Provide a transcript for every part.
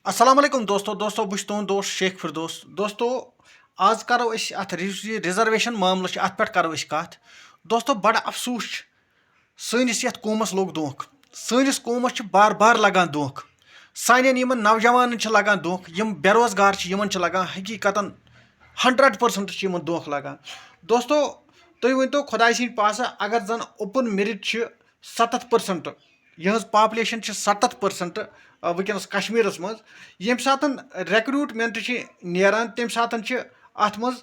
अस्सलाम वालेकुम दोस्तों बह तुहद दोस्त शेख फिरदौस दोस्तों आज करो अत रिजर्वेशन मामल अत पे करो कत दोस्तों बड़ा अफसोस सनिस यथ कौमस लोग धोख सनिस कौमस बार बार लगान धोख सान नौजवान लगान धोख यम बेरोजगार लगान हकीकतन 100% धोख लगान दोस्तों तुम वन तो खुदा सद पासा अगर जन ओपन मेरिट 70% यह पॉपुलेशन 70% वनकस कश्मीर मज ये सात रिक्रूटमेंट नान तम सात अत मज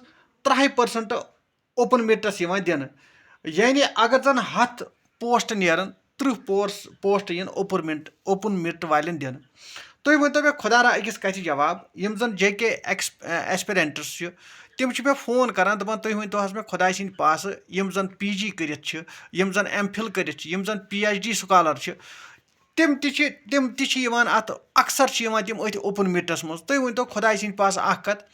30% ओपन मेरिटस दिन यानी अगर जन 100 पोस्ट नान 30 पोस्ट इन ओपन मेरिट वाले दिन तुम वन तो मे खुदा अकिस कथ जवाब यम जन JK एस्पिरेंट्स तम मे फोन करान दपान तुम वन तो मे खुदा सद पास यम जन PG करित यम जन MPhil करित यम जन PhD स्कॉलर तम अत अक्सर तम अथ ओपन मेरिटस मज तुम वन तो खुदा सद पास कत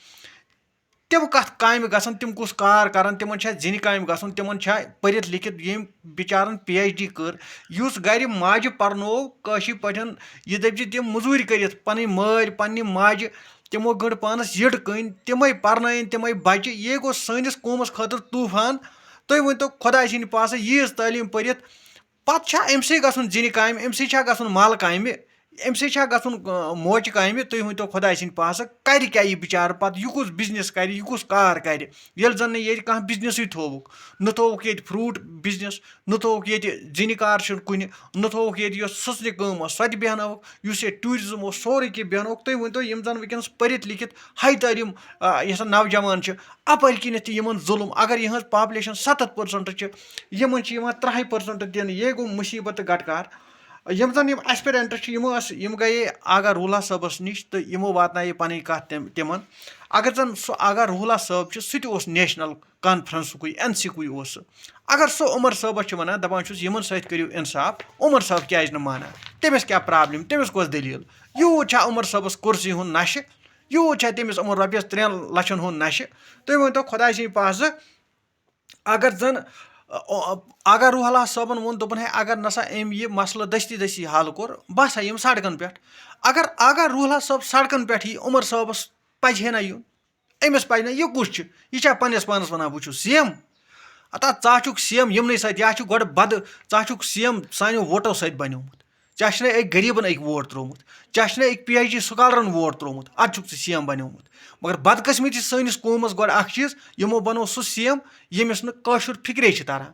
तम कत काम गसन तम कुस कार करान तिमन जिन काम गसन तिमन पढ़ित लिखित यम बिचारन PhD कर युस गर माज पर्नो काशी पठन यह दपि तम मजूर करित पन माल पन्ने माज तमो गंड पानस यड़ कन तमें पर्न तमें बच्चे ये गो सनिस कौमस खतर तूफान तुम वन तो खुदा सद पास यीज तालीम पढ़ित पत् अमसे गसन जिन काम अमसे गसन माल काम अमसे गसन मोच काम तुम वन तो खुदा सद पास कर क्या यह बिचार पत् यह कुस बिजनेस कर यह कुस कार कर ये जन ये कह बिजनेस थोवुक न थोवुक ये फ्रूट बिजनेस न थोवुक ये जिन कार कुन न थोवुक ये सस्न कम सो बेहनवुक युस ये टूरिज्म सोरे कह बेहनवुक तुम वन तो यम जन वनकस पढ़ित लिखित हाई तालीम यह नौजवान अपर किनत जुल्म अगर यह पॉपुलेशन 70% यमन 30% दिन ये गो मुसीबत गटकार यम जन एस्पिरेंट यम गए आगा रूला सबस नश तो यमो वातन पन कत तिमन अगर जन सह आगा रूला सब सह नेशनल कॉन्फ्रेंस NC अगर सह उमर सबस वन दपान यमन सत करियो इंसाफ उमर सब क्या माना तमिस क्या प्रॉब्लम तमिस कस दलील यूत उमर सबस कुर्सी हुंद नशे यूत तमिस उमर रॉपियस 3 लक्षन हुंद नशे तुम वन तो खुदा सद पास अगर जन आगा रूहला सबन वोन दोपन है अगर नसा अम यह मसल दस्ती हल कोर बस यम सड़कन पे अगर आगा रूहला सब सड़कन पे ही उमर सबस पजे ना यून अमिस पज ना यह कुछ यह पन्नस पानस वन बह CM अता चाचुक CM यमन सत यह गो बद चाचुक CM सानो वोटो सत बनोमुत चाहे अक गरीबन अक वोट त्रोमुत चाहे अक PhD स्कॉलरन वोट त्रोमुत अत CM बनोमुत मगर बदकस्मती सनिस कौमस गो चीज यमो बनो सह CM यमिस नशुर फिक्रे तरान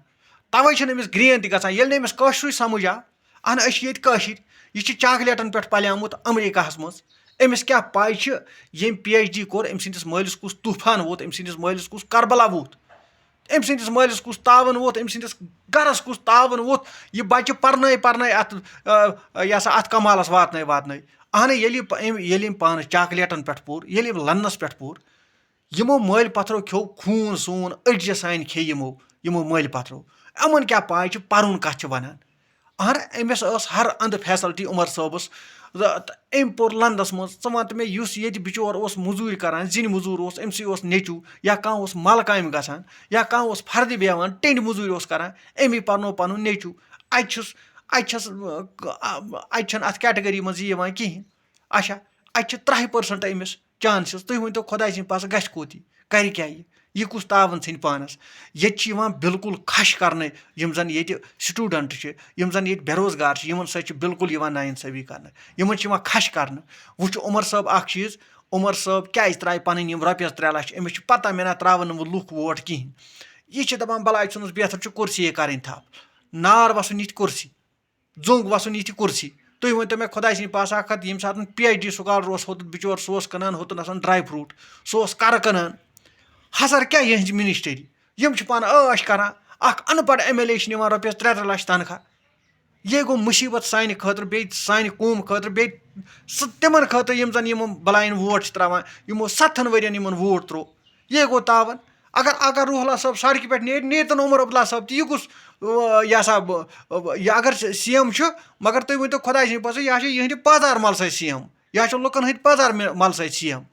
तवे अमिस ग्रेन तक ये अमिस कशुर समझ आ अहन यह चॉकलेटन पे पलियामुत अमेरिका मज अमिस क्या पाई यम PhD कोर अम सस मालिस कुस तूफान वोत अम सस मालिस कुस करबला वोत अम सस मालिस कुस तावन वोत अम सस गरस कुस तावन वोत यह बच्चे पर्न अत यह अत कमालस वातन अहन ये पान चॉकलेटन पे पोर ये लन्नस पे पोर यमो मल पत्थरों खो खून सून अड़ज सान खे यमो मल पत्थरों अमन क्या पाई पर्न कत वनान अहन अमिस हर अंद फैसलिटी उमर सबस अम पोर लंदस मज वन तो मे ये बिचोर मजूर करान जिन मजूर अमस नेचू या कह मल काम गसान या कह फर्द बेवान टेंड मजूर करान अमी पर्नो पन नेचू अत कैटेगरी मज कहें अच्छा अत 30% अमिस चांसेस तुम वन तो खुदा सद पास गश कोत कर क्या यह कुछ तावन सन पानस ये बिल्कुल खश करने यम जन ये स्टूडेंट यम जन ये बेरोजगार यमन सत बिल्कुल नाइंसाफी कर यमन खश कर वो उमर साहब चीज उमर साहब क्या त्रा पन रॉपियस 3 लाख अमिस पता मे ना त्रावन लुक वोट कहें यह दपान बलाय चुनस बेहतर कुर्सी कर थप नार वसन ये कुर्सी जोंग वसन ये कुर्सी तुम वन तो मे खुदा सद पास कत यम सात PhD स्कॉलर होत बिचोर सह कनान होतन आसान ड्राई फ्रूट सह कर कनान हसर क्या यह मिनिस्टरी यम पान आश करान अनपढ़ MLA रॉपियस 3 लाख तनख्वाह ये गो मुसीबत सान खतर बे सान कौम खतर बे तिमन खतर यम जन यम बलायन वोट त्रावान यमो 7 वरियन यमन वोट त्रो ये गो तावन अगर रूहला साहब सड़क पे नेतन उमर अब्दुल्ला साहब यह कुस यह अगर CM मगर तुम वन तो खुदा सद पास यह पाजार मल CM यह लुकन हंद पाजार मल CM